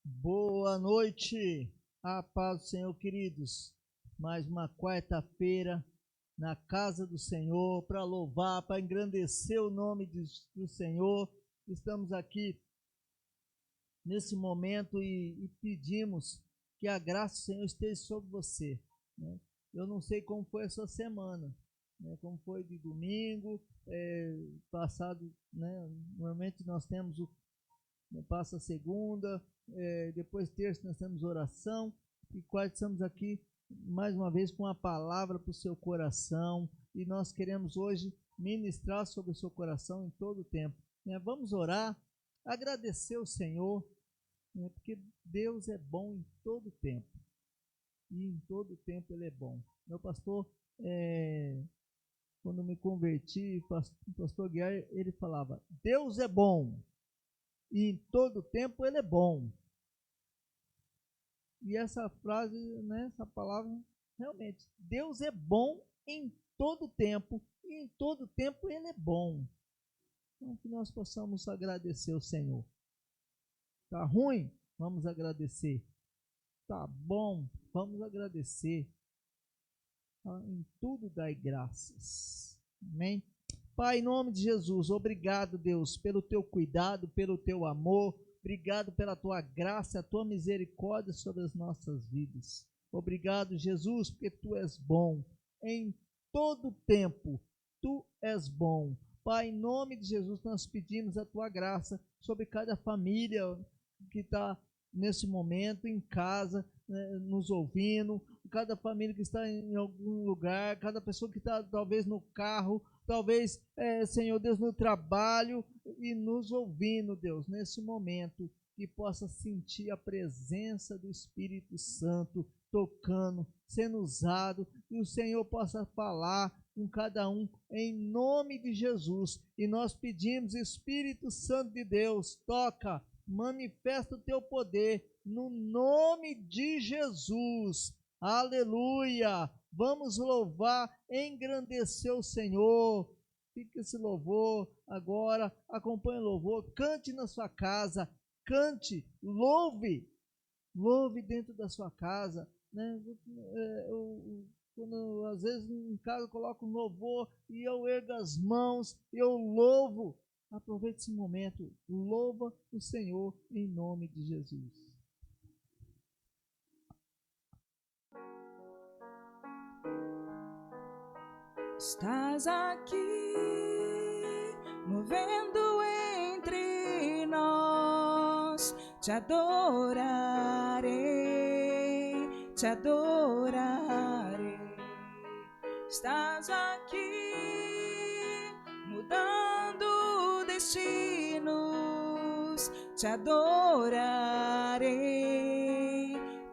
Boa noite, a paz do Senhor, queridos. Mais uma quarta-feira na casa do Senhor para louvar, para engrandecer o nome do Senhor. Estamos aqui nesse momento e pedimos que a graça do Senhor esteja sobre você, né? Eu não sei como foi a sua semana, né? Como foi de domingo, passado, né? Normalmente nós temos passa segunda, depois terça nós temos oração, e quarta estamos aqui mais uma vez com a palavra para o seu coração, e nós queremos hoje ministrar sobre o seu coração em todo o tempo, né? Vamos orar, agradecer o Senhor, né? Porque Deus é bom em todo o tempo, e em todo o tempo Ele é bom. Meu pastor, quando me converti, o pastor Guiar, ele falava, Deus é bom, e em todo tempo Ele é bom. E essa frase, né, essa palavra, realmente, Deus é bom em todo tempo, e em todo tempo Ele é bom. Então, que nós possamos agradecer o Senhor. Tá ruim? Vamos agradecer. Tá bom? Vamos agradecer. Em tudo dai graças. Amém? Pai, em nome de Jesus, obrigado, Deus, pelo teu cuidado, pelo teu amor, obrigado pela tua graça, a tua misericórdia sobre as nossas vidas. Obrigado, Jesus, porque tu és bom. Em todo tempo, tu és bom. Pai, em nome de Jesus, nós pedimos a tua graça sobre cada família que está nesse momento em casa, né, nos ouvindo, cada família que está em algum lugar, cada pessoa que está talvez no carro, talvez, Senhor Deus, no trabalho e nos ouvindo, Deus, nesse momento, que possa sentir a presença do Espírito Santo tocando, sendo usado, e o Senhor possa falar com cada um, em nome de Jesus. E nós pedimos, Espírito Santo de Deus, toca, manifesta o teu poder, no nome de Jesus. Aleluia! Vamos louvar, engrandecer o Senhor. Fica esse louvor agora, acompanhe o louvor, cante na sua casa, cante, louve dentro da sua casa, né? Quando às vezes em casa eu coloco um louvor e eu ergo as mãos, eu louvo. Aproveite esse momento, louva o Senhor em nome de Jesus. Estás aqui, movendo entre nós, te adorarei, te adorarei. Estás aqui, mudando destinos, te adorarei,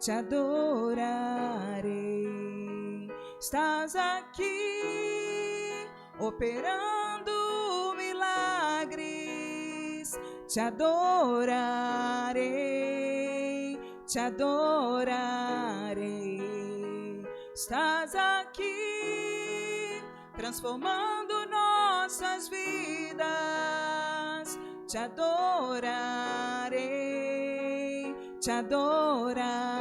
te adorarei. Estás aqui, operando milagres, te adorarei, te adorarei. Estás aqui, transformando nossas vidas, te adorarei, te adorarei.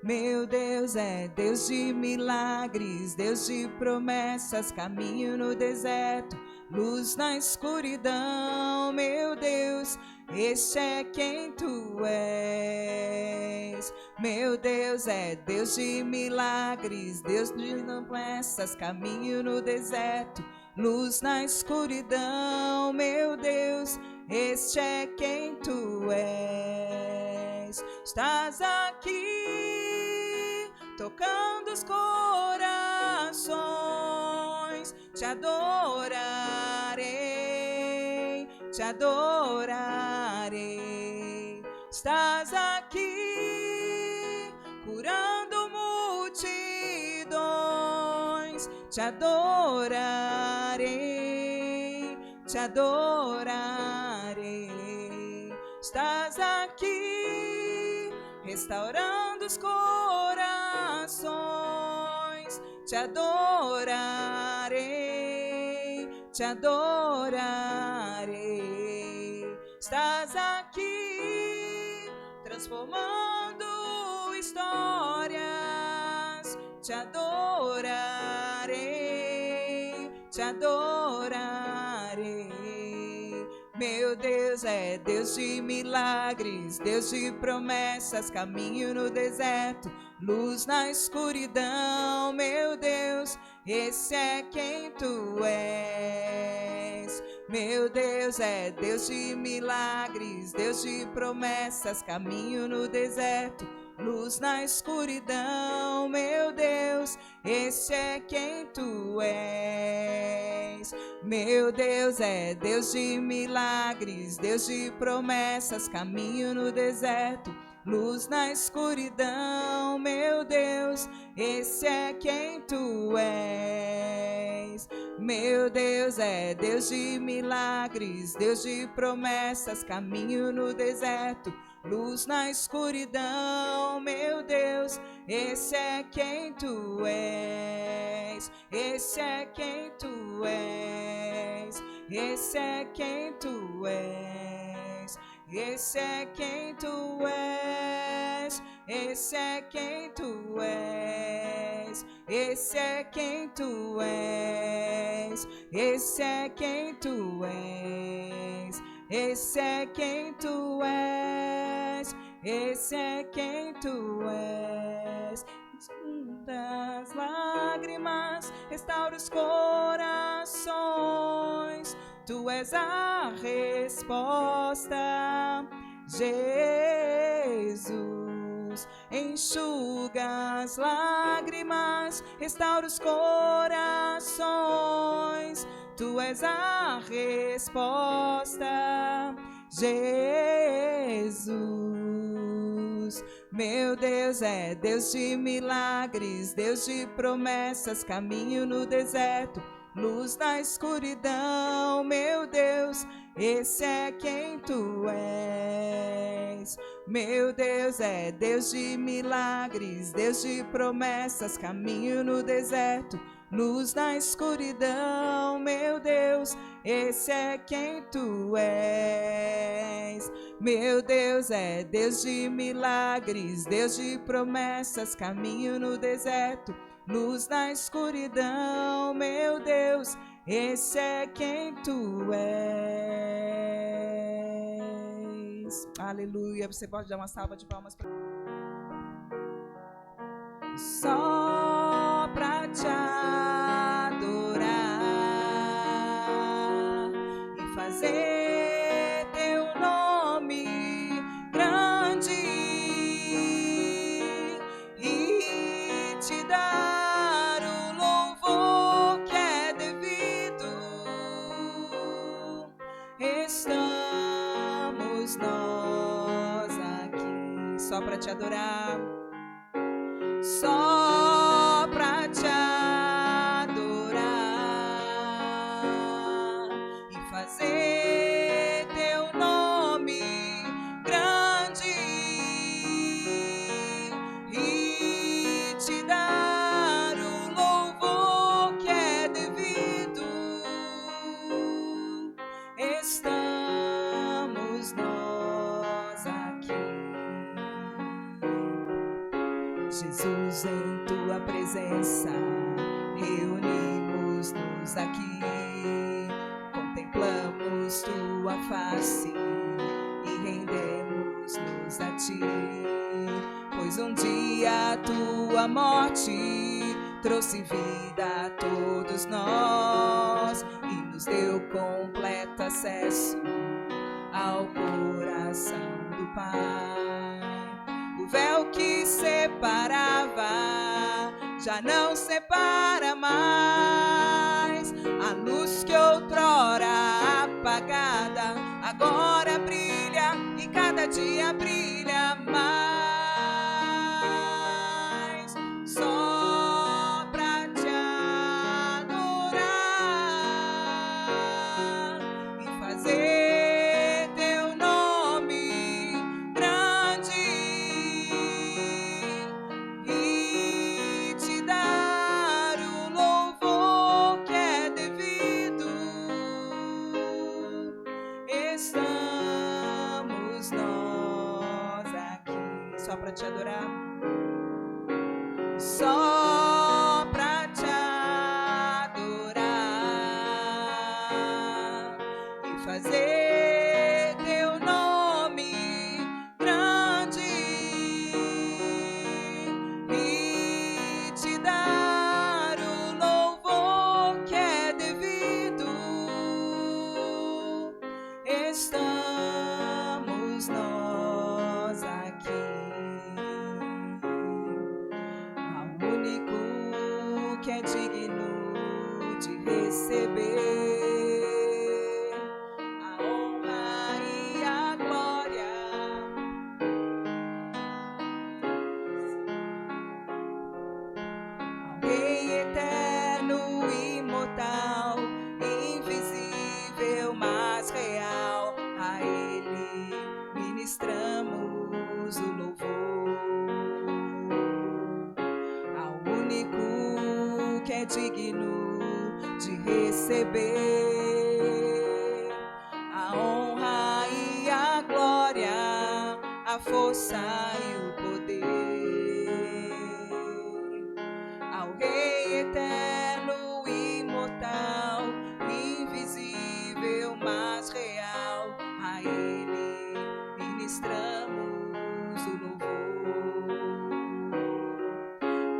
Meu Deus é Deus de milagres, Deus de promessas, caminho no deserto, luz na escuridão. Meu Deus, este é quem tu és. Meu Deus é Deus de milagres, Deus de promessas, caminho no deserto, luz na escuridão. Meu Deus, este é quem tu és. Estás aqui, tocando os corações, te adorarei, te adorarei. Estás aqui, curando multidões, te adorarei, te adorarei. Estás aqui, restaurando os corações, te adorarei, te adorarei. Estás aqui, transformando histórias. Te adorarei, te adorarei. Meu Deus é Deus de milagres, Deus de promessas, caminho no deserto, luz na escuridão. Meu Deus, esse é quem tu és. Meu Deus é Deus de milagres, Deus de promessas, caminho no deserto, luz na escuridão. Meu Deus, esse é quem tu és. Meu Deus é Deus de milagres, Deus de promessas, caminho no deserto, luz na escuridão. Meu Deus, esse é quem tu és. Meu Deus é Deus de milagres, Deus de promessas, caminho no deserto, luz na escuridão. Meu Deus, esse é quem tu és. Esse é quem tu és. Esse é quem tu és. Esse é quem tu és. Esse é quem tu és. Esse é quem tu és. Esse é quem tu és. Esse é quem tu és. Esse é quem tu és. Das lágrimas, restaura os corações. Tu és a resposta, Jesus. Enxuga as lágrimas, restaura os corações. Tu és a resposta, Jesus. Meu Deus é Deus de milagres, Deus de promessas, caminho no deserto, luz na escuridão. Meu Deus, esse é quem tu és. Meu Deus é Deus de milagres, Deus de promessas, caminho no deserto, luz na escuridão. Meu Deus, esse é quem tu és. Meu Deus é Deus de milagres, Deus de promessas, caminho no deserto, luz na escuridão. Meu Deus, esse é quem tu és. Aleluia. Você pode dar uma salva de palmas para só pra te adorar e fazer teu nome grande e te dar o louvor que é devido. Estamos nós aqui só pra te adorar, só pra te adorar e fazer teu nome grande e te dar o louvor que é devido. Estamos nós aqui, Jesus, em tua presença, reunimos-nos aqui, contemplamos tua face e rendemos-nos a ti, pois um dia a tua morte trouxe vida a todos nós e nos deu completo acesso ao coração do Pai. O véu que separava já não separa mais. A luz que outrora apagada agora brilha e cada dia brilha mais. Só pra te adorar e fazer teu nome grande e te dar o louvor que é devido. Estamos nós aqui. só para te adorar. Só pra te adorar e fazer teu nome grande e te dar o louvor que é devido. Estamos nós aqui, ao único que é digno de receber a honra e a glória. Ao Rei eterno, imortal, invisível, mas real, a Ele ministramos o louvor. Ao único que é digno de receber a honra e a glória, a força e o poder. Ao Rei eterno, imortal, invisível, mas real, a Ele ministramos o louvor.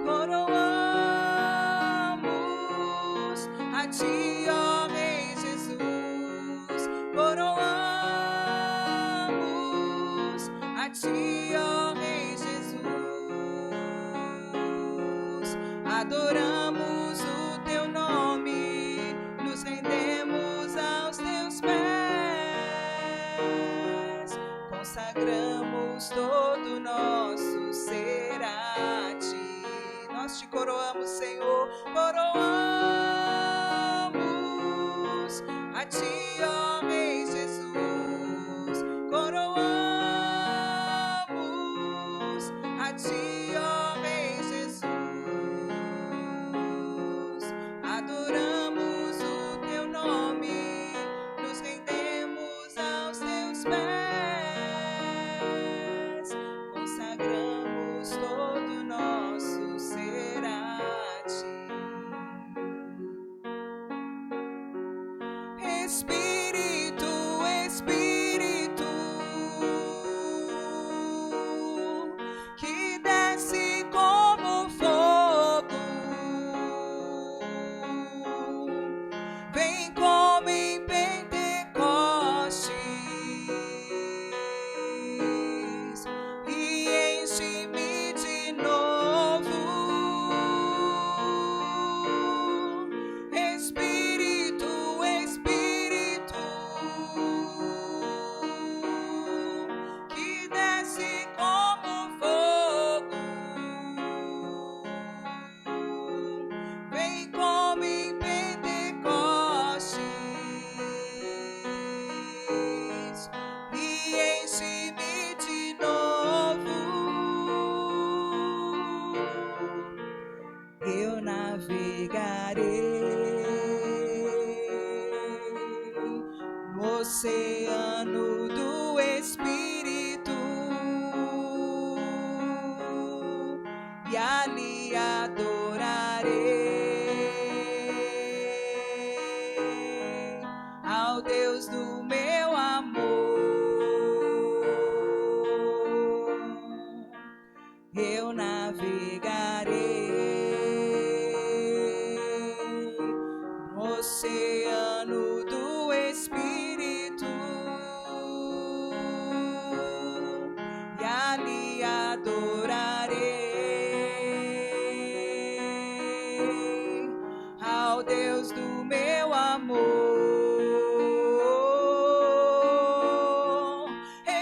Coroamos a Ti, ó Rei Jesus. Coroamos a Ti, ó Rei Jesus. Adoramos o Teu nome, nos rendemos aos Teus pés, consagramos todo o nosso ser a Ti. Nós Te coroamos, Senhor, coroamos a Ti, ó Rei Jesus. Coroamos a Ti, ó Rei Jesus. Adoramos o Teu nome, nos rendemos aos Teus pés, consagramos todo o nosso ser a Ti. Espírito, Espírito, que desce como fogo, vem como em Pentecostes e enche-me de novo. Espírito, Espírito, que desce como fogo, vem como em Pentecostes e enche-me de novo. Eu navegarei no oceano do Espírito e ali adorarei ao Deus do meu amor. Eu navegarei no oceano do Espírito e ali adorarei ao Deus do meu amor.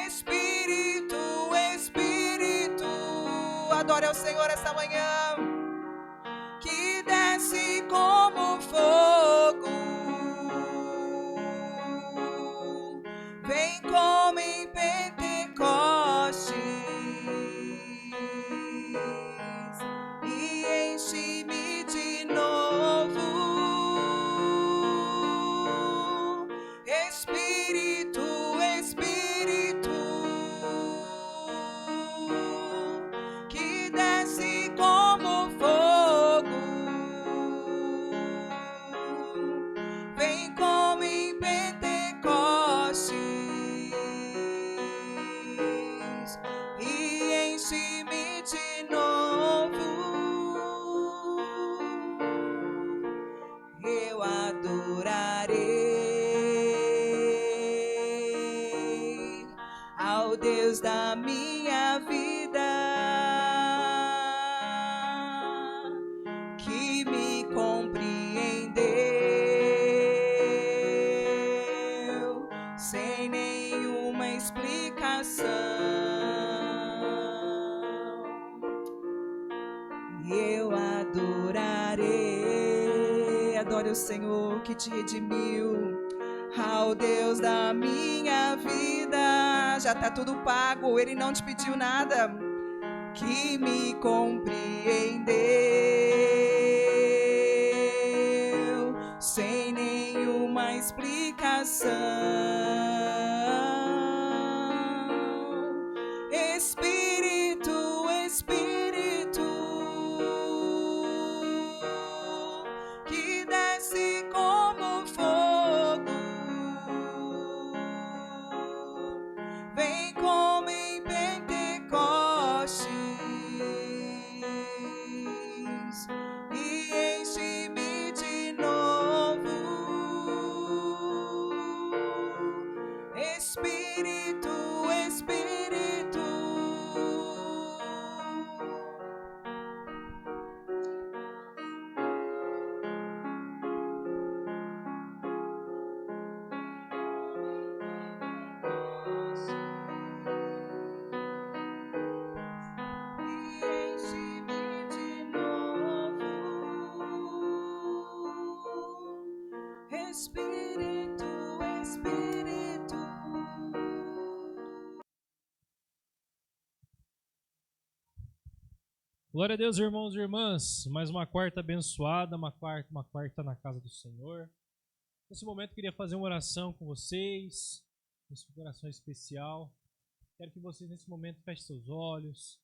Espírito, Espírito, adore ao Senhor esta manhã, que desce como fogo, vem como em Pentecostes e enche-me de novo. Espírito, Espírito, Deus da minha vida, que me compreendeu sem nenhuma explicação. Eu adorarei, adore o Senhor que te redimiu, ao Deus da minha vida. Já tá tudo pago, Ele não te pediu nada, que me compreendeu sem nenhuma explicação. Espírito, Espírito, que desce como fogo, vem como em Pentecostes e enche-me de novo. Espírito, Espírito, enche-me de novo. Espírito, Espírito. Glória a Deus, irmãos e irmãs. Mais uma quarta abençoada, uma quarta na casa do Senhor. Nesse momento, eu queria fazer uma oração com vocês, uma oração especial. Quero que vocês, nesse momento, fechem seus olhos.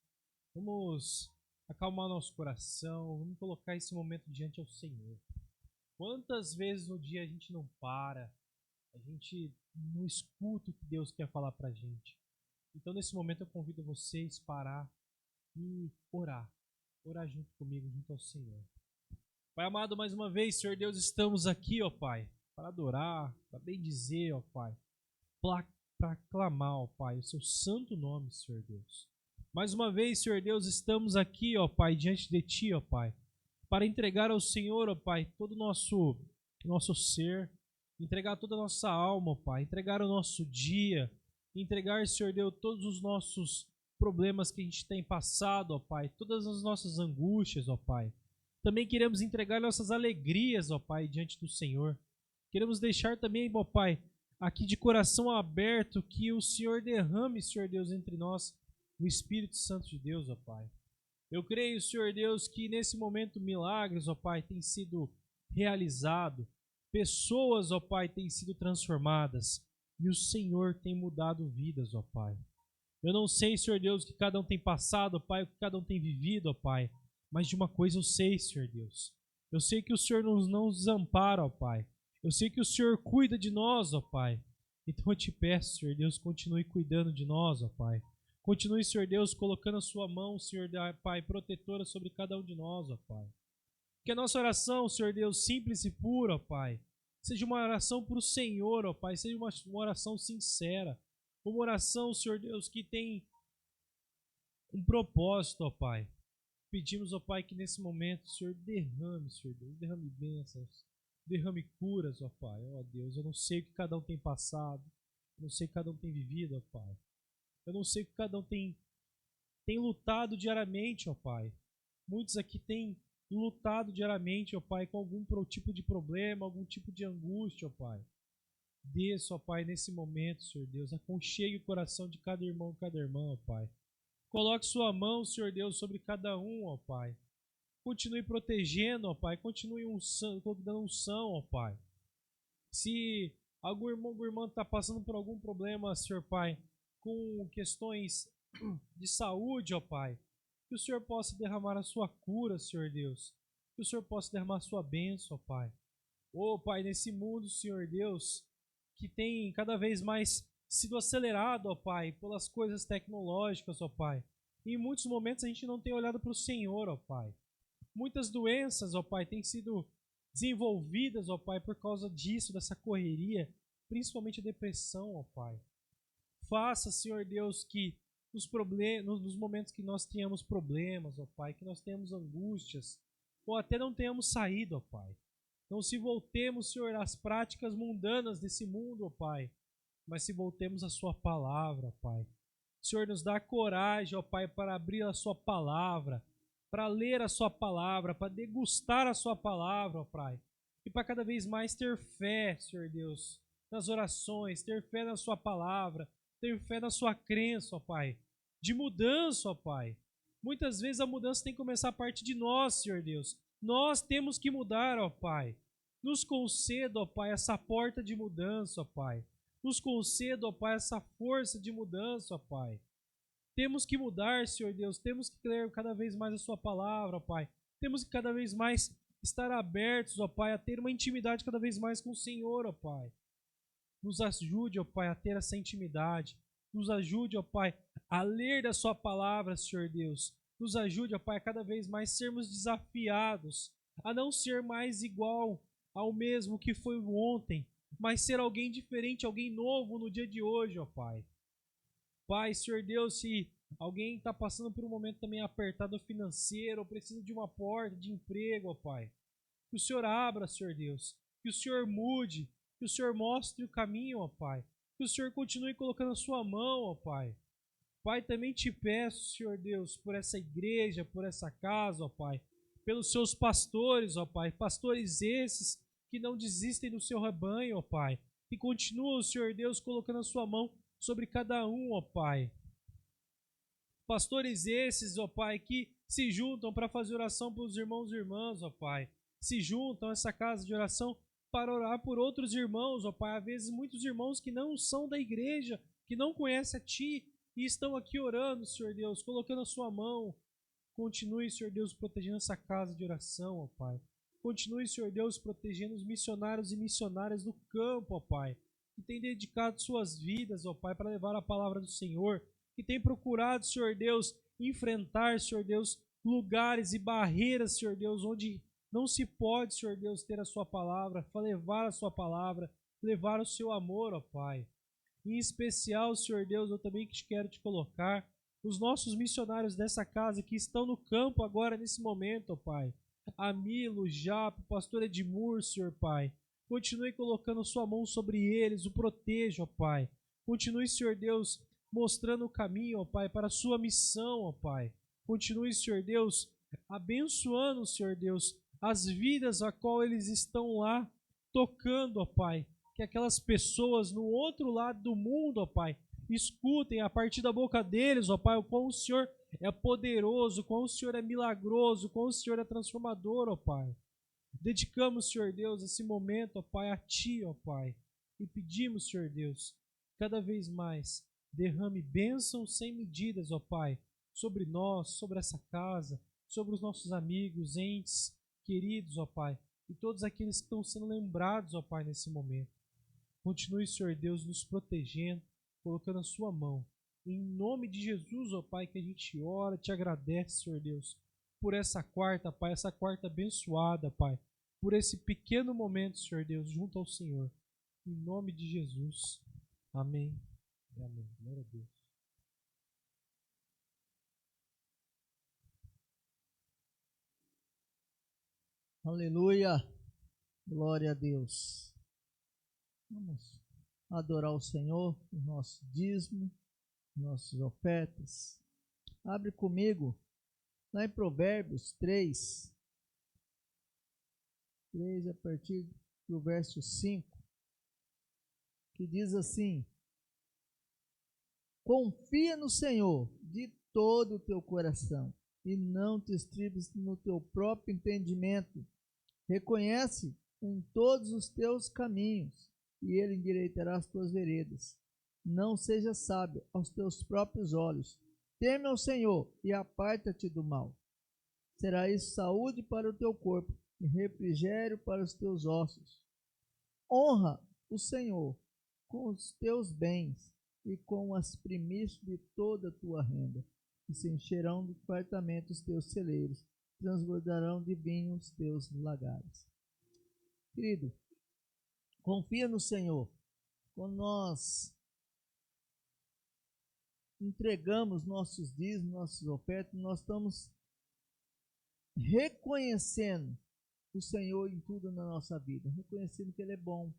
Vamos acalmar nosso coração, vamos colocar esse momento diante ao Senhor. Quantas vezes no dia a gente não para, a gente não escuta o que Deus quer falar pra gente. Então, nesse momento, eu convido vocês a parar e orar junto comigo, junto ao Senhor. Pai amado, mais uma vez, Senhor Deus, estamos aqui, ó Pai, para adorar, para bendizer, ó Pai, para clamar, ó Pai, o seu santo nome, Senhor Deus. Mais uma vez, Senhor Deus, estamos aqui, ó Pai, diante de Ti, ó Pai, para entregar ao Senhor, ó Pai, todo o nosso ser, entregar toda a nossa alma, ó Pai, entregar o nosso dia, entregar, Senhor Deus, todos os nossos problemas que a gente tem passado, ó Pai, todas as nossas angústias, ó Pai. Também queremos entregar nossas alegrias, ó Pai, diante do Senhor. Queremos deixar também, ó Pai, aqui de coração aberto, que o Senhor derrame, Senhor Deus, entre nós, o Espírito Santo de Deus, ó Pai. Eu creio, Senhor Deus, que nesse momento milagres, ó Pai, têm sido realizados, pessoas, ó Pai, têm sido transformadas, e o Senhor tem mudado vidas, ó Pai. Eu não sei, Senhor Deus, o que cada um tem passado, ó Pai, o que cada um tem vivido, ó Pai, mas de uma coisa eu sei, Senhor Deus. Eu sei que o Senhor não nos desampara, ó Pai. Eu sei que o Senhor cuida de nós, ó Pai. Então eu te peço, Senhor Deus, continue cuidando de nós, ó Pai. Continue, Senhor Deus, colocando a sua mão, Senhor Pai, protetora sobre cada um de nós, ó Pai. Que a nossa oração, Senhor Deus, simples e pura, ó Pai, seja uma oração para o Senhor, ó Pai, seja uma oração sincera. Uma oração, Senhor Deus, que tem um propósito, ó Pai. Pedimos, ó Pai, que nesse momento o Senhor derrame, Senhor Deus, derrame bênçãos, derrame curas, ó Pai. Ó Deus, eu não sei o que cada um tem passado, eu não sei o que cada um tem vivido, ó Pai. Eu não sei o que cada um tem lutado diariamente, ó Pai. Muitos aqui têm lutado diariamente, ó Pai, com algum tipo de problema, algum tipo de angústia, ó Pai. Desça, ó Pai, nesse momento, Senhor Deus, aconchegue o coração de cada irmão e cada irmã, ó Pai. Coloque sua mão, Senhor Deus, sobre cada um, ó Pai. Continue protegendo, ó Pai, continue dando unção, ó Pai. Se algum irmão ou irmã está passando por algum problema, Senhor Pai, com questões de saúde, ó Pai, que o Senhor possa derramar a sua cura, Senhor Deus. Que o Senhor possa derramar a sua bênção, ó Pai. Ó Pai, nesse mundo, Senhor Deus, que tem cada vez mais sido acelerado, ó Pai, pelas coisas tecnológicas, ó Pai. E em muitos momentos a gente não tem olhado para o Senhor, ó Pai. Muitas doenças, ó Pai, têm sido desenvolvidas, ó Pai, por causa disso, dessa correria, principalmente a depressão, ó Pai. Faça, Senhor Deus, que nos momentos que nós tenhamos problemas, ó Pai, que nós tenhamos angústias, ou até não tenhamos saído, ó Pai. Não se voltemos, Senhor, às práticas mundanas desse mundo, ó Pai, mas se voltemos à Sua palavra, ó Pai. Senhor, nos dá coragem, ó Pai, para abrir a Sua palavra, para ler a Sua palavra, para degustar a Sua palavra, ó Pai. E para cada vez mais ter fé, Senhor Deus, nas orações, ter fé na Sua palavra, ter fé na Sua crença, ó Pai. De mudança, ó Pai. Muitas vezes a mudança tem que começar a partir de nós, Senhor Deus. Nós temos que mudar, ó Pai. Nos conceda, ó Pai, essa porta de mudança, ó Pai. Nos conceda, ó Pai, essa força de mudança, ó Pai. Temos que mudar, Senhor Deus. Temos que ler cada vez mais a Sua palavra, ó Pai. Temos que cada vez mais estar abertos, ó Pai, a ter uma intimidade cada vez mais com o Senhor, ó Pai. Nos ajude, ó Pai, a ter essa intimidade. Nos ajude, ó Pai, a ler da Sua palavra, Senhor Deus. Nos ajude, ó Pai, a cada vez mais sermos desafiados a não ser mais igual ao mesmo que foi ontem, mas ser alguém diferente, alguém novo no dia de hoje, ó Pai. Pai, Senhor Deus, se alguém está passando por um momento também apertado financeiro, ou precisa de uma porta de emprego, ó Pai, que o Senhor abra, Senhor Deus, que o Senhor mude, que o Senhor mostre o caminho, ó Pai, que o Senhor continue colocando a Sua mão, ó Pai. Pai, também te peço, Senhor Deus, por essa igreja, por essa casa, ó Pai, pelos seus pastores, ó Pai, pastores esses que não desistem do seu rebanho, ó Pai, e continuam, Senhor Deus, colocando a Sua mão sobre cada um, ó Pai. Pastores esses, ó Pai, que se juntam para fazer oração pelos irmãos e irmãs, ó Pai, se juntam a essa casa de oração para orar por outros irmãos, ó Pai, às vezes muitos irmãos que não são da igreja, que não conhecem a Ti, e estão aqui orando, Senhor Deus, colocando a Sua mão. Continue, Senhor Deus, protegendo essa casa de oração, ó Pai. Continue, Senhor Deus, protegendo os missionários e missionárias do campo, ó Pai, que têm dedicado suas vidas, ó Pai, para levar a palavra do Senhor, que têm procurado, Senhor Deus, enfrentar, Senhor Deus, lugares e barreiras, Senhor Deus, onde não se pode, Senhor Deus, ter a Sua palavra, levar a Sua palavra, levar o Seu amor, ó Pai. Em especial, Senhor Deus, eu também quero te colocar os nossos missionários dessa casa que estão no campo agora, nesse momento, ó Pai. Amilo, Japo, pastor Edmur, Senhor Pai. Continue colocando Sua mão sobre eles, o proteja, ó Pai. Continue, Senhor Deus, mostrando o caminho, ó Pai, para a Sua missão, ó Pai. Continue, Senhor Deus, abençoando, Senhor Deus, as vidas a qual eles estão lá tocando, ó Pai. Que aquelas pessoas no outro lado do mundo, ó Pai, escutem a partir da boca deles, ó Pai, o quão o Senhor é poderoso, o quão o Senhor é milagroso, o quão o Senhor é transformador, ó Pai. Dedicamos, Senhor Deus, esse momento, ó Pai, a Ti, ó Pai, e pedimos, Senhor Deus, cada vez mais, derrame bênçãos sem medidas, ó Pai, sobre nós, sobre essa casa, sobre os nossos amigos, entes, queridos, ó Pai, e todos aqueles que estão sendo lembrados, ó Pai, nesse momento. Continue, Senhor Deus, nos protegendo, colocando a Sua mão. Em nome de Jesus, ó Pai, que a gente ora, te agradece, Senhor Deus, por essa quarta, Pai, essa quarta abençoada, Pai, por esse pequeno momento, Senhor Deus, junto ao Senhor. Em nome de Jesus. Amém. Amém. Glória a Deus. Aleluia. Glória a Deus. Vamos adorar o Senhor, o nosso dízimo, nossas ofertas. Abre comigo, lá em Provérbios 3, a partir do verso 5, que diz assim: confia no Senhor de todo o teu coração e não te estribes no teu próprio entendimento. Reconhece em todos os teus caminhos e Ele endireitará as tuas veredas. Não seja sábio aos teus próprios olhos. Teme ao Senhor e aparta-te do mal. Será isso saúde para o teu corpo e refrigério para os teus ossos. Honra o Senhor com os teus bens e com as primícias de toda a tua renda. E se encherão de fartamento os teus celeiros, transbordarão de vinho os teus lagares. Querido, confia no Senhor. Quando nós entregamos nossos dízimos, nossas ofertas, nós estamos reconhecendo o Senhor em tudo na nossa vida, reconhecendo que Ele é bom,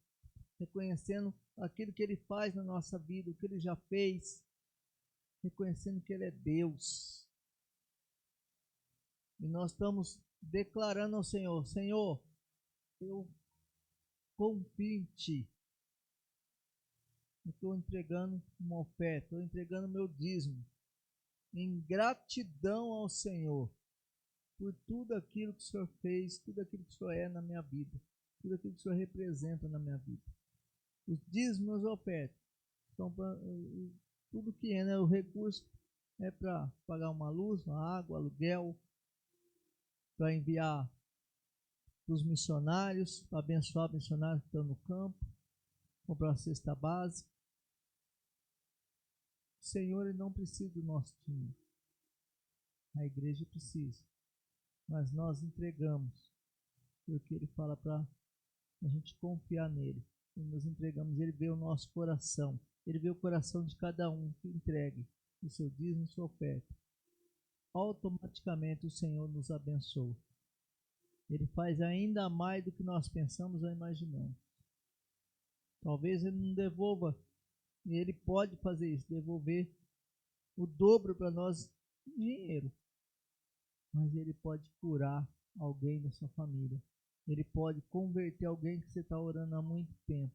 reconhecendo aquilo que Ele faz na nossa vida, o que Ele já fez, reconhecendo que Ele é Deus. E nós estamos declarando ao Senhor: Senhor, eu confio em Ti. Eu estou entregando uma oferta, estou entregando meu dízimo, em gratidão ao Senhor, por tudo aquilo que o Senhor fez, tudo aquilo que o Senhor é na minha vida, tudo aquilo que o Senhor representa na minha vida. Os dízimos e as ofertas, então, tudo que é, né, o recurso é para pagar uma luz, uma água, aluguel, para enviar para os missionários, para abençoar missionários que estão no campo, comprar a cesta básica. O Senhor, Ele não precisa do nosso dinheiro. A igreja precisa. Mas nós entregamos, porque Ele fala para a gente confiar nele. E nós entregamos, Ele vê o nosso coração. Ele vê o coração de cada um que entregue o seu dízimo e sua oferta. Automaticamente o Senhor nos abençoa. Ele faz ainda mais do que nós pensamos ou imaginamos. Talvez Ele não devolva, e Ele pode fazer isso, devolver o dobro para nós em dinheiro. Mas Ele pode curar alguém da sua família. Ele pode converter alguém que você está orando há muito tempo.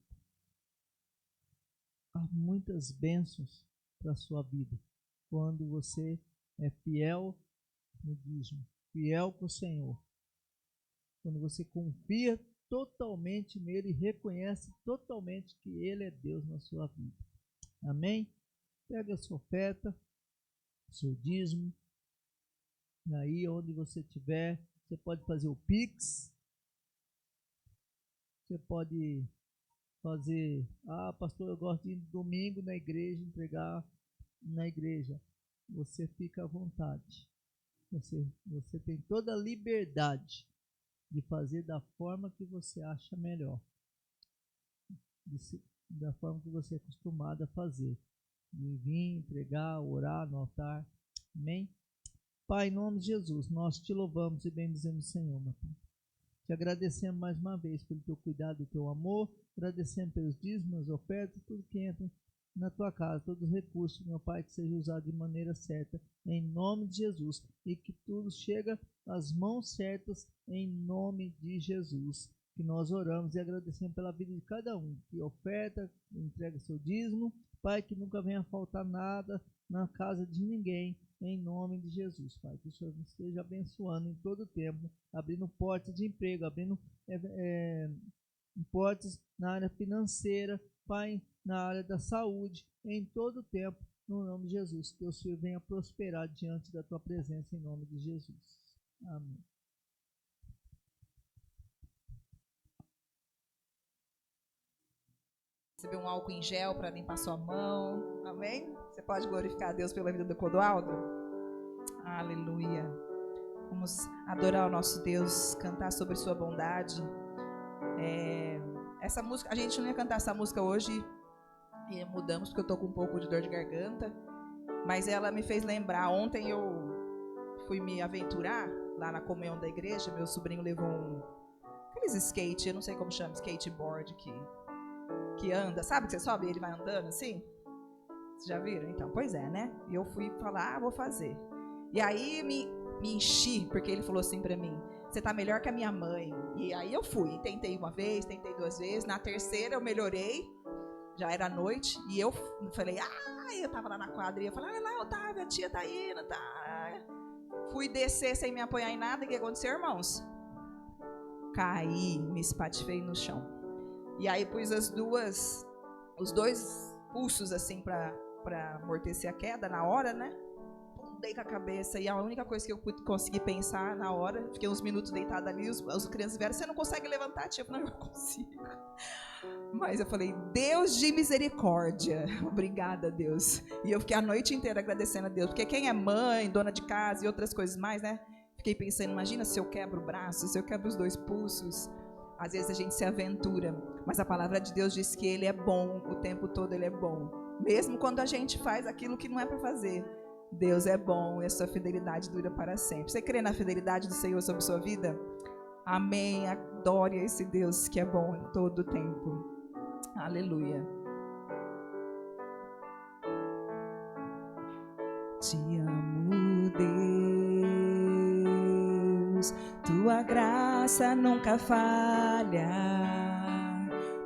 Há muitas bênçãos para a sua vida quando você é fiel no dízimo, fiel com o Senhor. Quando você confia totalmente nele e reconhece totalmente que Ele é Deus na sua vida. Amém? Pega a sua oferta, seu dízimo, e aí onde você estiver, você pode fazer o Pix, você pode fazer, pastor, eu gosto de ir domingo na igreja, entregar na igreja. Você fica à vontade. Você tem toda a liberdade de fazer da forma que você acha melhor, da forma que você é acostumado a fazer, de vir, entregar, orar no altar. Amém? Pai, em nome de Jesus, nós te louvamos e bendizemos o Senhor, meu Pai. Te agradecemos mais uma vez pelo teu cuidado e teu amor, agradecemos pelos dízimos, ofertas, tudo que entra na tua casa, todos os recursos, meu Pai, que seja usado de maneira certa, em nome de Jesus, e que tudo chega às mãos certas, em nome de Jesus, que nós oramos e agradecemos pela vida de cada um, que oferta, entrega seu dízimo, Pai, que nunca venha faltar nada na casa de ninguém, em nome de Jesus, Pai, que o Senhor esteja abençoando em todo o tempo, abrindo portas de emprego, abrindo portas na área financeira, Pai, na área da saúde, em todo o tempo, no nome de Jesus. Que teu filho venha prosperar diante da tua presença, em nome de Jesus. Amém. Receber um álcool em gel para limpar sua mão. Amém? Você pode glorificar a Deus pela vida do Clodoaldo? Aleluia. Vamos adorar o nosso Deus, cantar sobre sua bondade. Essa música, a gente não ia cantar essa música hoje, e mudamos porque eu tô com um pouco de dor de garganta, mas ela me fez lembrar. Ontem eu fui me aventurar lá na comunhão da igreja. Meu sobrinho levou aqueles skate, eu não sei como chama, skateboard que anda, sabe que você sobe e ele vai andando assim? Vocês já viram? Então, pois é, né? E eu fui falar, vou fazer. E aí me enchi, porque ele falou assim pra mim: você tá melhor que a minha mãe. E aí eu fui, tentei uma vez, tentei duas vezes, na terceira eu melhorei, já era noite, e eu falei, eu tava lá na quadra, e eu falei, olha lá, Otávio, a tia tá indo, tá. Fui descer sem me apoiar em nada, e o que aconteceu, irmãos? Caí, me espatifei no chão. E aí pus os dois pulsos assim pra amortecer a queda na hora, né? Dei com a cabeça, e a única coisa que eu consegui pensar na hora, fiquei uns minutos deitada ali, as crianças vieram, você não consegue levantar, tia? Eu falei, não, eu consigo. Mas eu falei, Deus de misericórdia, obrigada, Deus. E eu fiquei a noite inteira agradecendo a Deus, porque quem é mãe, dona de casa e outras coisas mais, né? Fiquei pensando, imagina se eu quebro o braço, se eu quebro os dois pulsos. Às vezes a gente se aventura, mas a palavra de Deus diz que Ele é bom, o tempo todo Ele é bom. Mesmo quando a gente faz aquilo que não é para fazer. Deus é bom e a sua fidelidade dura para sempre. Você crê na fidelidade do Senhor sobre sua vida? Amém. Adore a esse Deus que é bom em todo o tempo. Aleluia. Te amo, Deus. Tua graça nunca falha.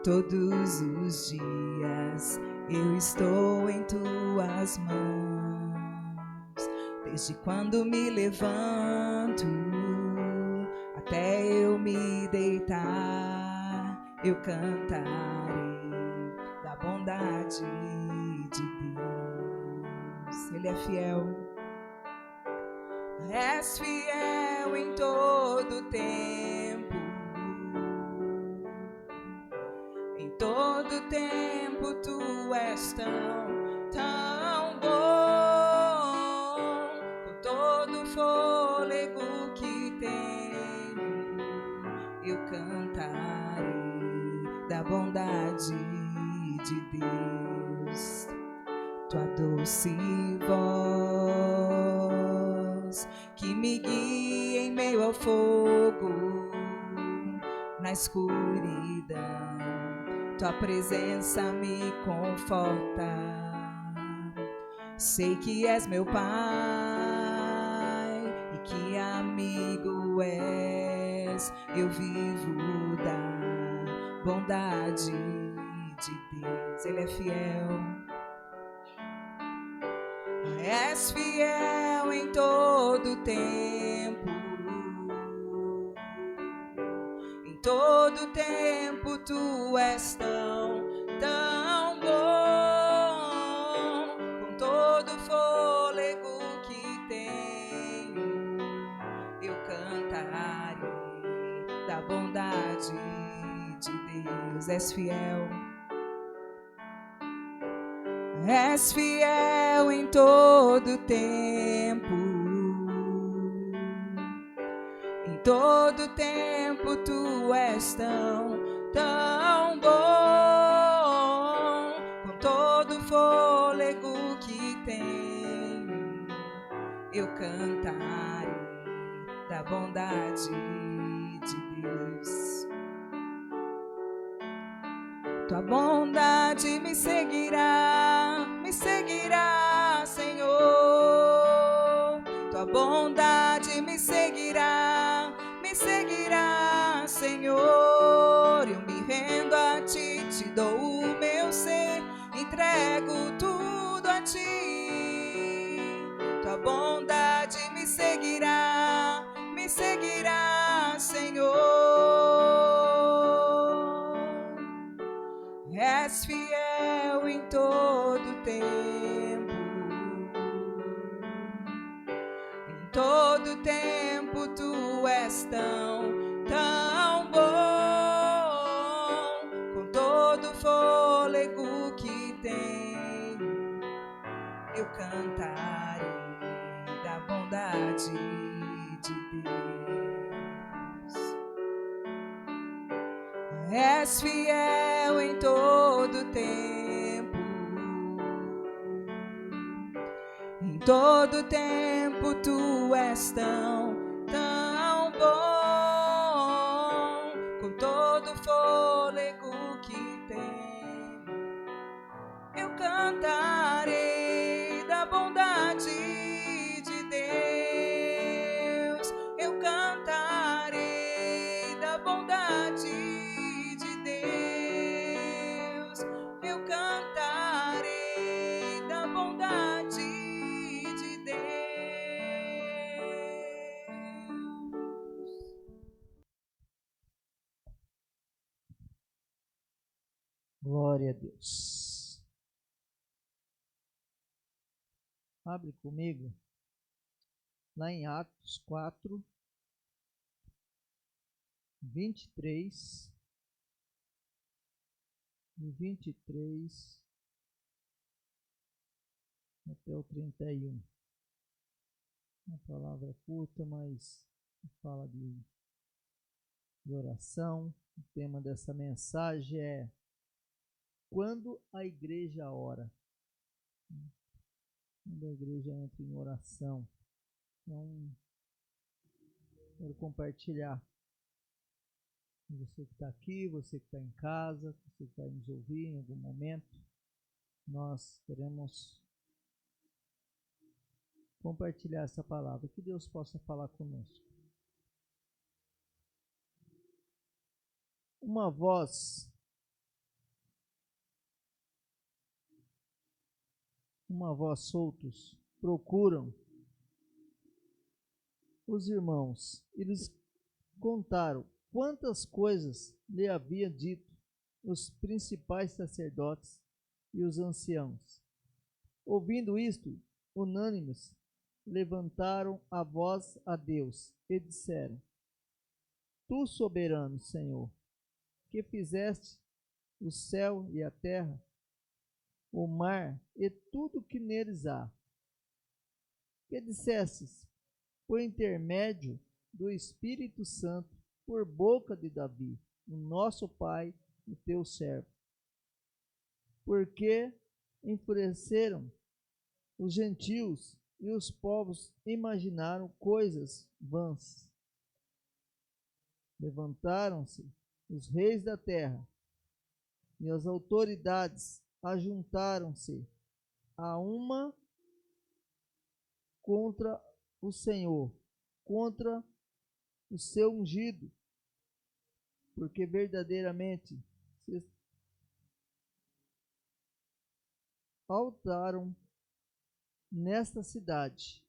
Todos os dias eu estou em tuas mãos. Desde quando me levanto até eu me deitar, eu cantarei da bondade de Deus. Ele é fiel. És fiel em todo tempo. Em todo tempo tu és tão bom. Com todo fôlego que tenho, eu cantarei da bondade de Deus. Tua doce voz que me guia em meio ao fogo, na escuridão. Tua presença me conforta. Sei que és meu Pai e que amigo és. Eu vivo da bondade de Deus. Ele é fiel. És fiel em todo tempo. Em todo tempo tu és tão bom. Com todo fôlego que tenho, eu cantarei da bondade de Deus. És fiel. És fiel em todo tempo. Em todo tempo tu és tão bom. Com todo fôlego que tenho, eu cantarei da bondade de Deus. Tua bondade me seguirá, Senhor. Tua bondade me seguirá, Senhor. Eu me rendo a ti, te dou o meu ser, entrego tudo a ti. Tua bondade me seguirá, Senhor. És fiel em todo tempo. Em todo tempo tu és tão bom. Com todo fôlego que tenho, eu cantarei da bondade de Deus. És fiel em todo tempo. Em todo tempo tu és tão bom. Com todo fôlego que tenho, eu cantarei da bondade de Deus. Eu cantarei da bondade de Deus. Eu cantarei da bondade de Deus. Glória a Deus. Abre comigo lá em Atos 4, 23 e 23 até o 31. Uma palavra curta, mas fala de oração. O tema dessa mensagem é: quando a igreja ora. quando a igreja entra em oração. Então, quero compartilhar com você que está aqui, você que está em casa, você que vai nos ouvir em algum momento. Nós queremos compartilhar essa palavra, que Deus possa falar conosco. Uma voz soltos procuram os irmãos. Eles contaram quantas coisas lhe havia dito os principais sacerdotes e os anciãos. Ouvindo isto, unânimes, levantaram a voz a Deus e disseram: Tu, soberano Senhor, que fizeste o céu e a terra, o mar e tudo que neles há, que dissestes por intermédio do Espírito Santo, por boca de Davi, o nosso pai, o teu servo. Porque enfureceram os gentios e os povos imaginaram coisas vãs. Levantaram-se os reis da terra e as autoridades ajuntaram-se a uma contra o Senhor, contra o seu ungido, porque verdadeiramente se altaram nesta cidade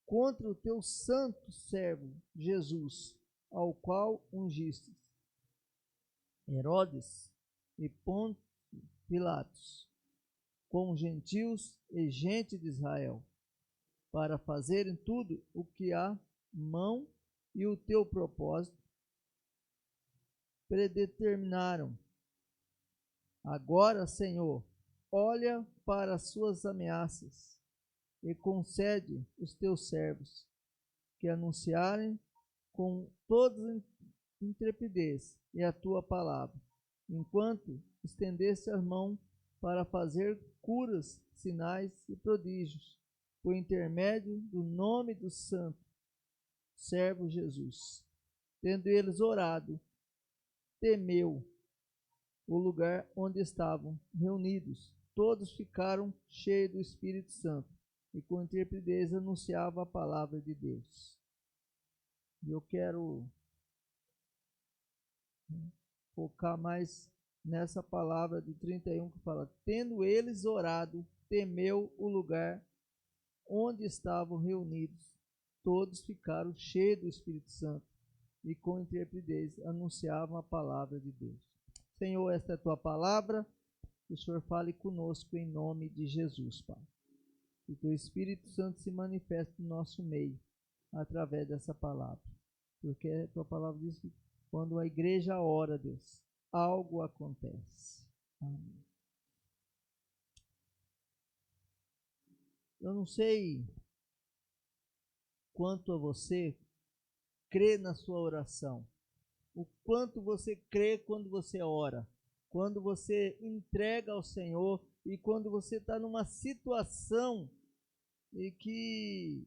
contra o teu santo servo Jesus, ao qual ungistes. Herodes e Pôncio Pilatos, com gentios e gente de Israel, para fazerem tudo o que há mão e o teu propósito predeterminaram. Agora, Senhor, olha para as suas ameaças e concede os teus servos que anunciarem com toda intrepidez e a tua palavra, enquanto estendeste a mão para fazer curas, sinais e prodígios, por intermédio do nome do santo servo Jesus. Tendo eles orado, temeu o lugar onde estavam reunidos. Todos ficaram cheios do Espírito Santo e com intrepidez anunciavam a palavra de Deus. E eu quero focar mais nessa palavra de 31 que fala: tendo eles orado, temeu o lugar onde estavam reunidos. Todos ficaram cheios do Espírito Santo e com intrepidez anunciavam a palavra de Deus. Senhor, esta é a tua palavra, que o Senhor fale conosco em nome de Jesus, Pai. Que o teu Espírito Santo se manifeste no nosso meio, através dessa palavra. Porque a tua palavra diz que quando a igreja ora, Deus, algo acontece. Amém. Eu não sei quanto a você crê na sua oração, o quanto você crê quando você ora, quando você entrega ao Senhor e quando você está numa situação em que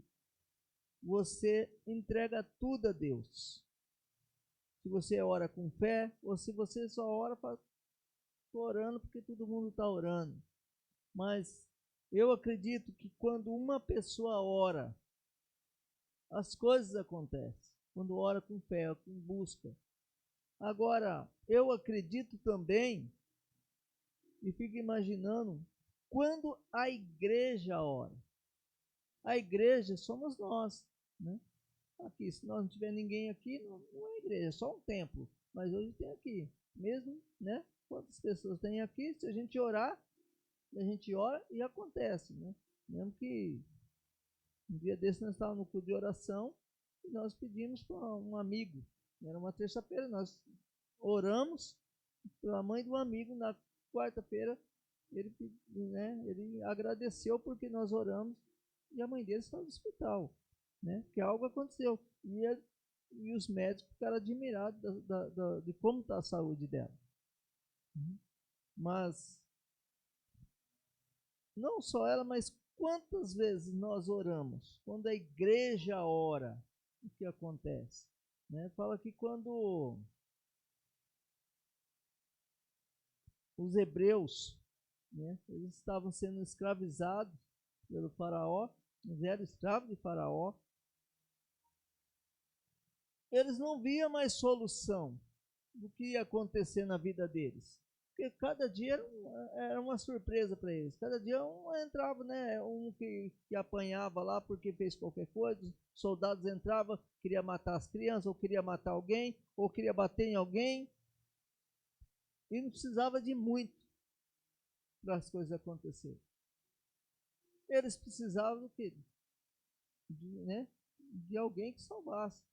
você entrega tudo a Deus. Se você ora com fé ou se você só ora orando porque todo mundo está orando. Mas eu acredito que quando uma pessoa ora, as coisas acontecem. Quando ora com fé, com busca. Agora, eu acredito também e fico imaginando quando a igreja ora. A igreja somos nós, né? Aqui, se nós não tiver ninguém aqui, não é igreja, é só um templo. Mas hoje tem aqui, mesmo, né? Quantas pessoas tem aqui? Se a gente orar, a gente ora e acontece, né? Mesmo que um dia desse nós estávamos no culto de oração e nós pedimos para um amigo. Era uma terça-feira, nós oramos pela mãe do amigo. Na quarta-feira ele agradeceu porque nós oramos e a mãe dele estava no hospital, né? Que algo aconteceu. E os médicos ficaram admirados de como está a saúde dela. Mas não só ela, mas quantas vezes nós oramos? Quando a igreja ora, o que acontece? Né? Fala que quando os hebreus, né, eles estavam sendo escravizados pelo faraó, eles eram escravos de faraó, eles não viam mais solução do que ia acontecer na vida deles. Porque cada dia era uma surpresa para eles. Cada dia um entrava, né? Um que apanhava lá porque fez qualquer coisa, os soldados entravam, queria matar as crianças, ou queria matar alguém, ou queria bater em alguém. E não precisava de muito para as coisas acontecerem. Eles precisavam do quê? De alguém que salvasse.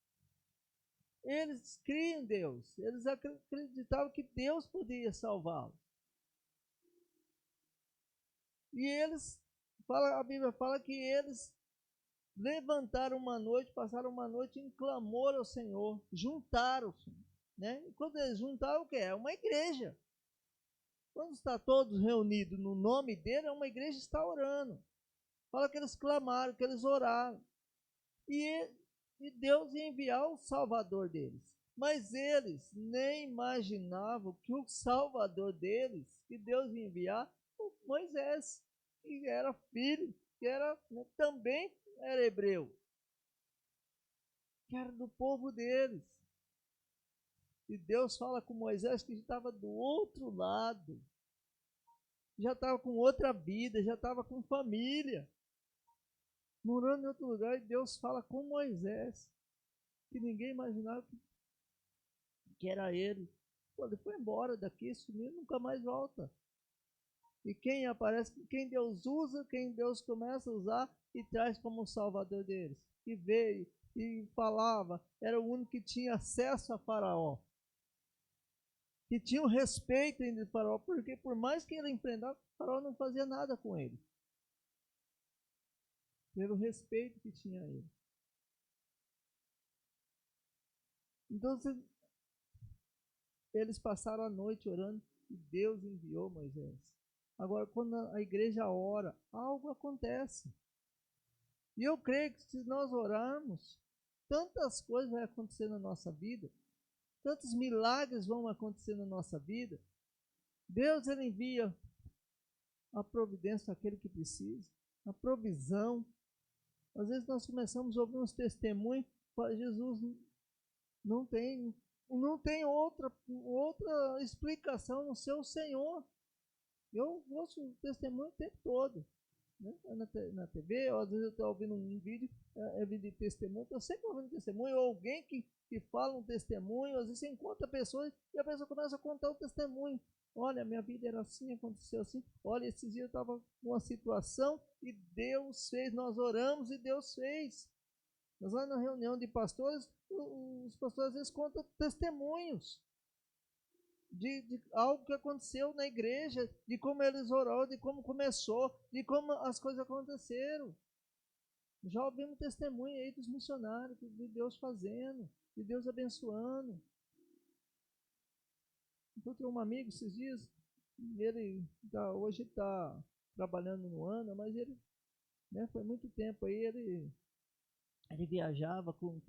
Eles criam em Deus, eles acreditavam que Deus podia salvá-los. E eles, a Bíblia fala que eles levantaram uma noite, passaram uma noite em clamor ao Senhor, juntaram-se. Né? E quando eles juntaram, o que é? Uma igreja. Quando está todos reunidos no nome dele, é uma igreja que está orando. Fala que eles clamaram, que eles oraram. E Deus ia enviar o Salvador deles. Mas eles nem imaginavam que o Salvador deles, que Deus ia enviar, o Moisés, que era filho, que era, também era hebreu, que era do povo deles. E Deus fala com Moisés que estava do outro lado, já estava com outra vida, já estava com família, morando em outro lugar. E Deus fala com Moisés, que ninguém imaginava que era ele. Pô, ele foi embora daqui, sumiu, nunca mais volta. E quem aparece, quem Deus usa, quem Deus começa a usar e traz como salvador deles. E veio e falava, era o único que tinha acesso a Faraó, que tinha o respeito ainda de Faraó, porque por mais que ele enfrentava, Faraó não fazia nada com ele, pelo respeito que tinha a ele. Então eles passaram a noite orando e Deus enviou Moisés. Agora, quando a igreja ora, algo acontece. E eu creio que se nós orarmos, tantas coisas vão acontecer na nossa vida, tantos milagres vão acontecer na nossa vida. Deus, ele envia a providência àquele que precisa, a provisão. Às vezes nós começamos a ouvir uns testemunhos, Jesus não tem outra explicação no seu Senhor. Eu ouço testemunho o tempo todo, né? Na TV, ou às vezes eu estou ouvindo um vídeo, vídeo de testemunho, estou sempre ouvindo testemunho, ou alguém que fala um testemunho. Às vezes você encontra pessoas e a pessoa começa a contar o testemunho. Olha, minha vida era assim, aconteceu assim. Olha, esses dias eu estava com uma situação e Deus fez, nós oramos e Deus fez. Mas lá na reunião de pastores, os pastores às vezes contam testemunhos de algo que aconteceu na igreja, de como eles oraram, de como começou, de como as coisas aconteceram. Já ouvimos testemunho aí dos missionários, de Deus fazendo, de Deus abençoando. Encontrei um amigo esses dias, ele hoje está trabalhando no ANA, mas ele, foi muito tempo aí, ele viajava com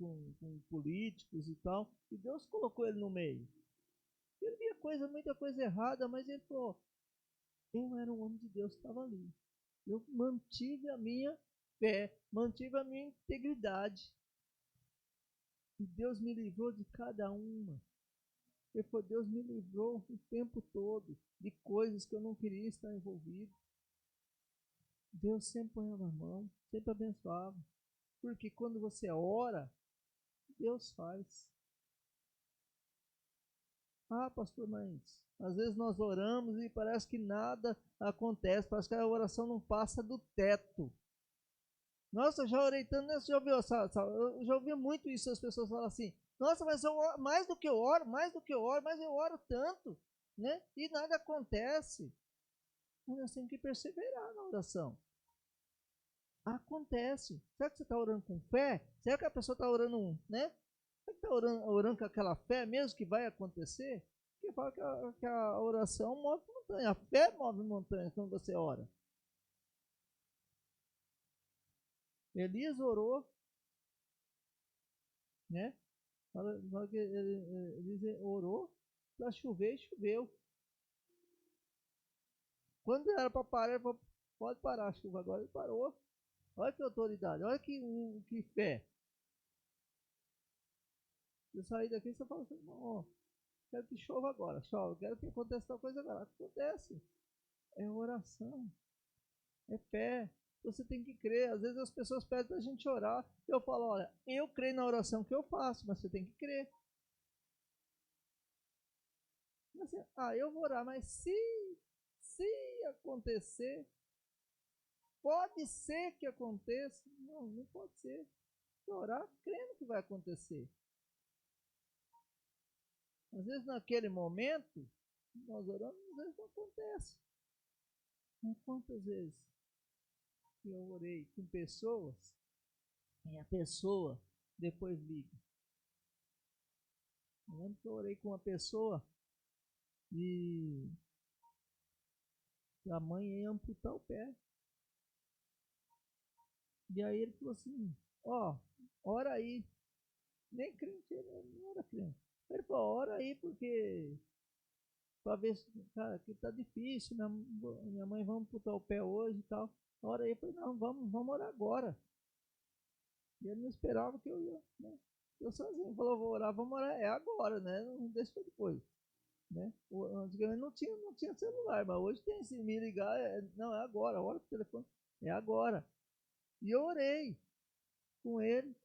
políticos e tal, e Deus colocou ele no meio. Ele via muita coisa errada, mas ele falou, eu era um homem de Deus que estava ali. Eu mantive a minha fé, mantive a minha integridade. E Deus me livrou de cada uma. Ele falou, Deus me livrou o tempo todo de coisas que eu não queria estar envolvido. Deus sempre põe na mão, sempre abençoava. Porque quando você ora, Deus faz. Ah, pastor, mas às vezes nós oramos e parece que nada acontece, parece que a oração não passa do teto. Nossa, eu já orei tanto, né? Você já ouviu, eu já ouvi muito isso, as pessoas falam assim, nossa, mas eu oro, mais do que eu oro, mas eu oro tanto, né? E nada acontece. Mas nós temos que perseverar na oração. Acontece. Será que você está orando com fé? Será que a pessoa está orando, né? Será que está orando com aquela fé mesmo que vai acontecer? Porque fala que a oração move montanha, a fé move montanha quando você ora. Elias orou, né? Fala que Elias orou para chover e choveu. Quando era para parar, ele falou, pode parar a chuva agora, ele parou. Olha que autoridade, olha que fé. Você sair daqui, você fala assim, ó, quero que chova agora, chove, quero que aconteça tal coisa agora. Acontece. É oração, é fé. Você tem que crer. Às vezes as pessoas pedem para a gente orar. Eu falo, olha, eu creio na oração que eu faço, mas você tem que crer. Assim, eu vou orar, mas se acontecer, pode ser que aconteça. Não pode ser. Orar crendo que vai acontecer. Às vezes naquele momento, nós oramos, às vezes não acontece. Mas quantas vezes eu orei com pessoas e a pessoa depois liga. Eu lembro que eu orei com uma pessoa e a mãe ia amputar o pé. E aí ele falou assim, ora aí. Nem crente, ele não era crente. Ele falou, ora aí, porque para ver se, cara, que tá difícil, minha mãe vai amputar o pé hoje e tal. Ora aí, eu falei, não, vamos orar agora. E ele não esperava que eu ia, né? Eu sozinho, falou, vou orar, vamos orar, é agora, né? Não deixa para depois. Né? Antigamente não tinha celular, mas hoje tem, se me ligar, não, é agora, hora pro telefone, é agora. E eu orei com ele,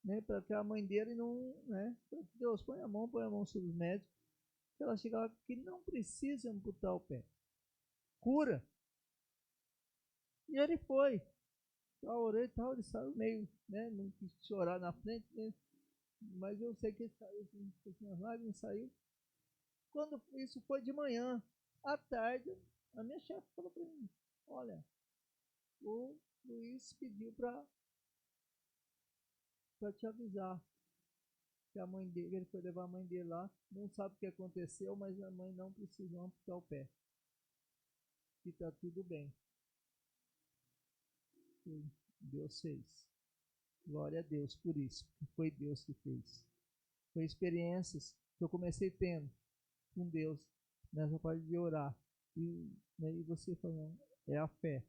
né, para que a mãe dele não, né, Deus, põe a mão sobre os médicos, que ela chegava que não precisa amputar o pé, cura. E ele foi, eu orei e tal, ele saiu meio, né, não quis chorar na frente, né, mas eu sei que ele saiu, assim, as lágrimas saiu. Quando isso foi de manhã, à tarde, a minha chefe falou para mim, olha, o Luiz pediu para te avisar que a mãe dele, ele foi levar a mãe dele lá, não sabe o que aconteceu, mas a mãe não precisou amputar o pé. E está tudo bem. E Deus fez. Glória a Deus por isso, porque foi Deus que fez. Foi experiências que eu comecei tendo com Deus nessa parte de orar. E aí você falando, é a fé.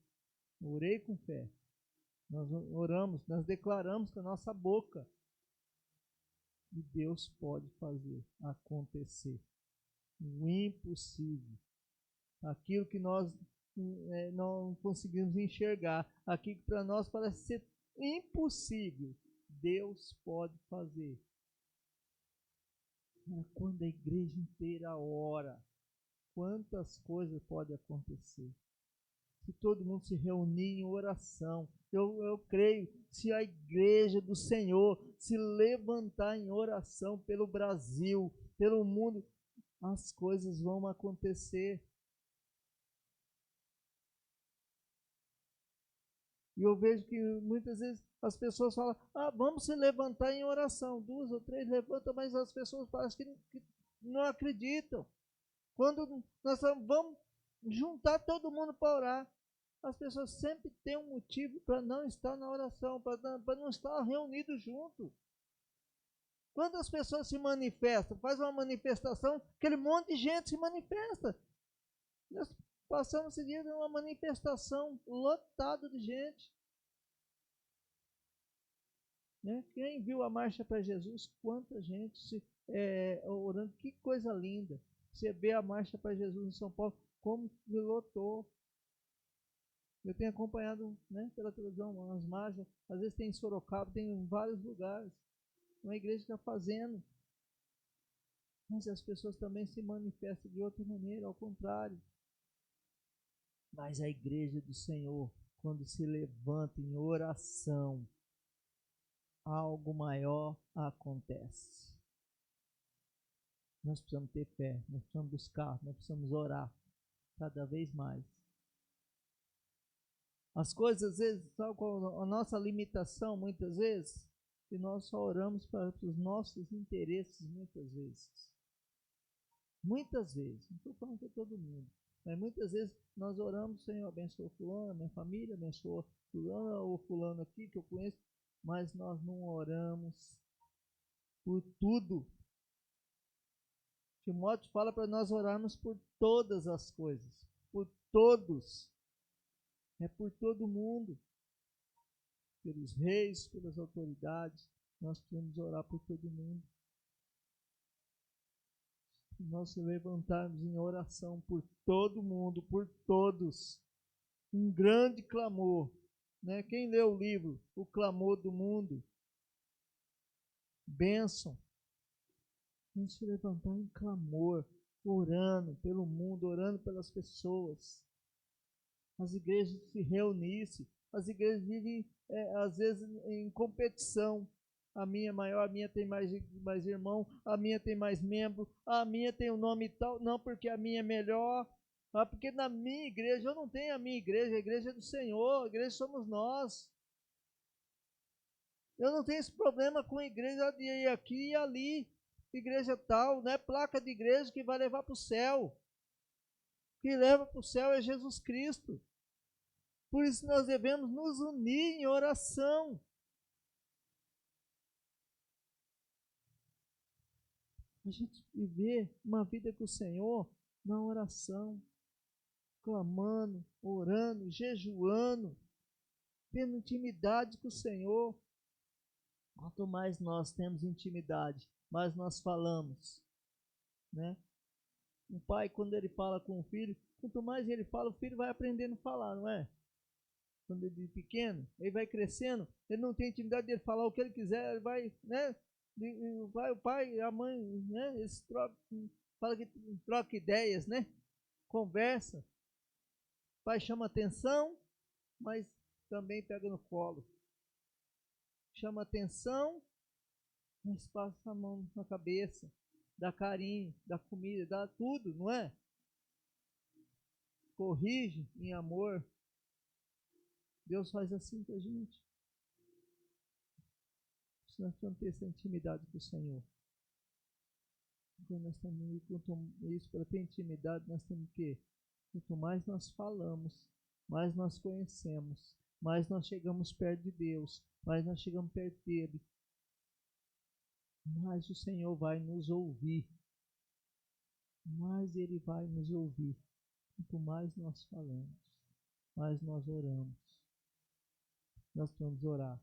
Eu orei com fé. Nós oramos, nós declaramos com a nossa boca. E Deus pode fazer acontecer o impossível. Aquilo que nós não conseguimos enxergar, aquilo que para nós parece ser impossível, Deus pode fazer. Quando a igreja inteira ora, quantas coisas podem acontecer? Se todo mundo se reunir em oração, eu creio, se a igreja do Senhor se levantar em oração pelo Brasil, pelo mundo, as coisas vão acontecer. E eu vejo que muitas vezes as pessoas falam, vamos se levantar em oração. 2 ou 3 levantam, mas as pessoas parecem que não acreditam. Quando nós vamos juntar todo mundo para orar, as pessoas sempre têm um motivo para não estar na oração, para não estar reunidos juntos. Quando as pessoas se manifestam, faz uma manifestação, aquele monte de gente se manifesta. Nós passamos esse dia numa manifestação lotada de gente. Né? Quem viu a Marcha para Jesus, quanta gente orando, que coisa linda. Você vê a Marcha para Jesus em São Paulo, como lotou. Eu tenho acompanhado, né, pela televisão as marchas, às vezes tem em Sorocaba, tem em vários lugares. Uma igreja está fazendo, mas as pessoas também se manifestam de outra maneira, ao contrário. Mas a igreja do Senhor, quando se levanta em oração, algo maior acontece. Nós precisamos ter fé, nós precisamos buscar, nós precisamos orar cada vez mais. As coisas, às vezes, só com a nossa limitação, muitas vezes, que nós só oramos para os nossos interesses, muitas vezes. Muitas vezes, não estou falando para todo mundo, mas muitas vezes nós oramos, Senhor, abençoa fulano, minha família, abençoa fulano ou fulano aqui que eu conheço, mas nós não oramos por tudo. Timóteo fala para nós orarmos por todas as coisas, por todos, é por todo mundo, pelos reis, pelas autoridades, nós precisamos orar por todo mundo. Nós se levantarmos em oração por todo mundo, por todos, um grande clamor, né? Quem lê o livro, O Clamor do Mundo, bênção, a gente se levantar em clamor, orando pelo mundo, orando pelas pessoas. As igrejas se reunissem, as igrejas vivem, às vezes, em competição. A minha é maior, a minha tem mais irmão, a minha tem mais membro, a minha tem um nome tal, não porque a minha é melhor, porque na minha igreja, eu não tenho a minha igreja, a igreja é do Senhor, a igreja somos nós. Eu não tenho esse problema com a igreja de aqui e ali, igreja tal, não é placa de igreja que vai levar para o céu. O que leva para o céu é Jesus Cristo. Por isso nós devemos nos unir em oração. A gente viver uma vida com o Senhor na oração, clamando, orando, jejuando, tendo intimidade com o Senhor. Quanto mais nós temos intimidade, mais nós falamos, né? Um pai, quando ele fala com o filho, quanto mais ele fala, o filho vai aprendendo a falar, não é? Quando ele é pequeno, ele vai crescendo, ele não tem intimidade de ele falar o que ele quiser, ele vai, né? O pai, a mãe, né? Eles trocam, fala que troca ideias, né? Conversa. O pai chama atenção, mas também pega no colo. Chama atenção, mas passa a mão na cabeça, dá carinho, dá comida, dá tudo, não é? Corrige em amor. Deus faz assim com a gente. Nós precisamos ter essa intimidade com o Senhor. Então nós temos isso, para ter intimidade, nós temos que, quanto mais nós falamos, mais nós conhecemos, mais nós chegamos perto de Deus, mais nós chegamos perto dele, mais o Senhor vai nos ouvir. Mais ele vai nos ouvir. Quanto mais nós falamos, mais nós oramos. Nós vamos orar.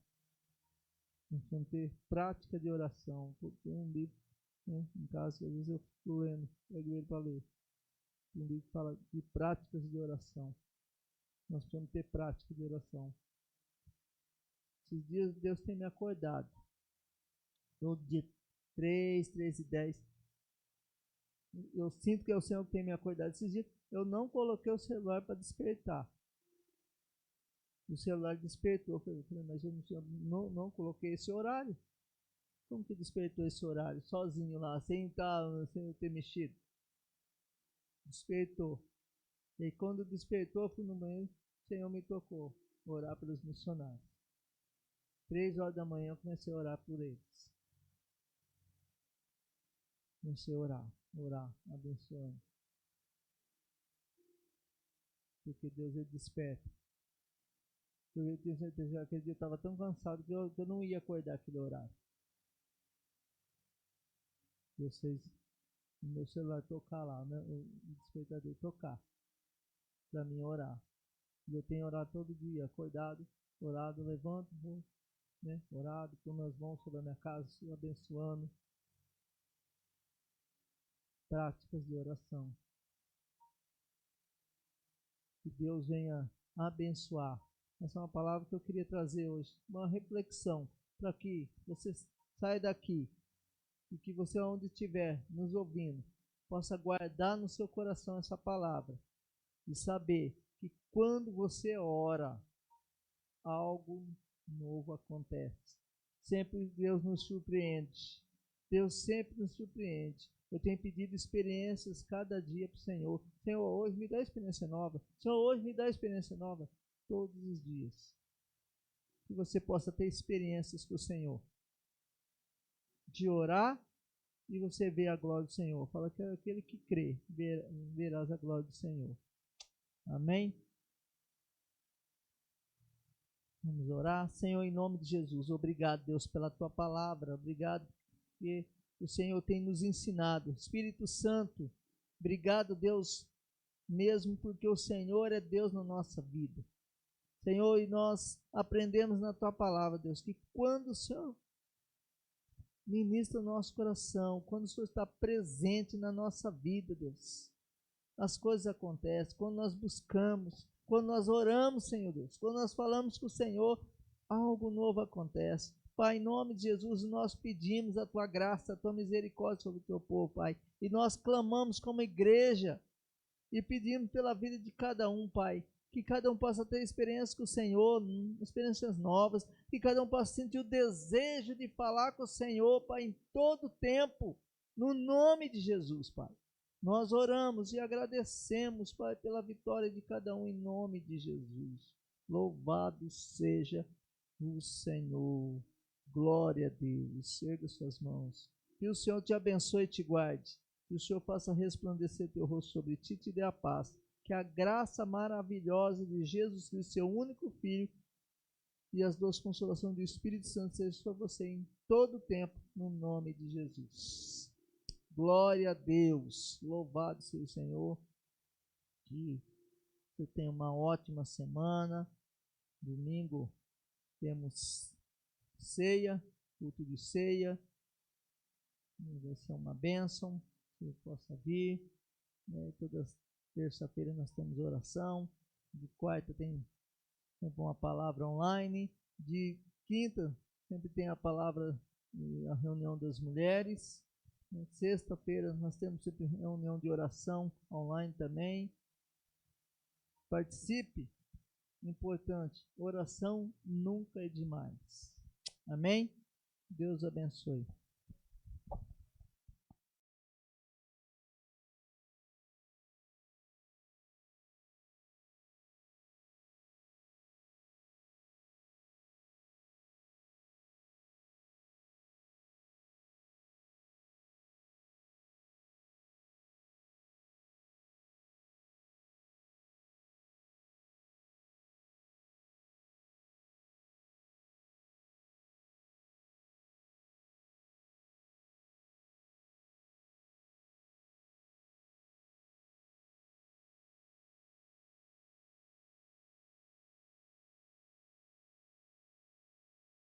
Nós vamos ter prática de oração. Tem um livro, né, em casa, às vezes eu fico lendo, pego ele para ler. Tem um livro que fala de práticas de oração. Nós precisamos ter prática de oração. Esses dias Deus tem me acordado. Todo dia 3:10. Eu sinto que é o Senhor que tem me acordado. Esses dias eu não coloquei o celular para despertar. O celular despertou. Eu falei, mas eu não coloquei esse horário. Como que despertou esse horário? Sozinho lá, sem eu ter mexido. Despertou. E aí, quando despertou, eu fui no banheiro, o Senhor me tocou. Orar pelos missionários. 3 horas da manhã eu comecei a orar por eles. Comecei a orar, abençoando. Porque Deus ele desperta. Eu tenho certeza que aquele dia eu estava tão cansado que eu não ia acordar aquele horário. Deus fez o meu celular tocar lá, né? O despertador tocar, para mim orar. E eu tenho orado todo dia, acordado, orado, levanto, vou, né? Orado, com as mãos sobre a minha casa, abençoando. Práticas de oração. Que Deus venha abençoar. Essa é uma palavra que eu queria trazer hoje, uma reflexão, para que você saia daqui e que você, onde estiver nos ouvindo, possa guardar no seu coração essa palavra e saber que quando você ora, algo novo acontece. Sempre Deus nos surpreende. Deus sempre nos surpreende. Eu tenho pedido experiências cada dia para o Senhor. Senhor, hoje me dá experiência nova. Senhor, hoje me dá experiência nova. Todos os dias. Que você possa ter experiências com o Senhor. De orar e você ver a glória do Senhor. Fala que é aquele que crê, verás a glória do Senhor. Amém? Vamos orar. Senhor, em nome de Jesus, obrigado, Deus, pela tua palavra. Obrigado porque o Senhor tem nos ensinado. Espírito Santo, obrigado, Deus, mesmo porque o Senhor é Deus na nossa vida. Senhor, e nós aprendemos na tua palavra, Deus, que quando o Senhor ministra o nosso coração, quando o Senhor está presente na nossa vida, Deus, as coisas acontecem. Quando nós buscamos, quando nós oramos, Senhor Deus, quando nós falamos com o Senhor, algo novo acontece. Pai, em nome de Jesus, nós pedimos a tua graça, a tua misericórdia sobre o teu povo, Pai, e nós clamamos como igreja e pedimos pela vida de cada um, Pai, que cada um possa ter experiências com o Senhor, experiências novas, que cada um possa sentir o desejo de falar com o Senhor, Pai, em todo tempo, no nome de Jesus, Pai. Nós oramos e agradecemos, Pai, pela vitória de cada um, em nome de Jesus. Louvado seja o Senhor. Glória a Deus. Erga suas mãos. Que o Senhor te abençoe e te guarde. Que o Senhor faça resplandecer teu rosto sobre ti e te dê a paz. Que a graça maravilhosa de Jesus Cristo, seu único Filho, e as duas consolações do Espírito Santo sejam sobre você em todo o tempo, no nome de Jesus. Glória a Deus. Louvado seja o Senhor. Que você tenha uma ótima semana. Domingo temos ceia, culto de ceia. Vai ser uma bênção. Que eu possa vir. Toda terça-feira nós temos oração. De quarta tem sempre uma palavra online. De quinta sempre tem a palavra, a reunião das mulheres. Sexta-feira nós temos sempre reunião de oração online também. Participe. Importante, oração nunca é demais. Amém? Deus abençoe.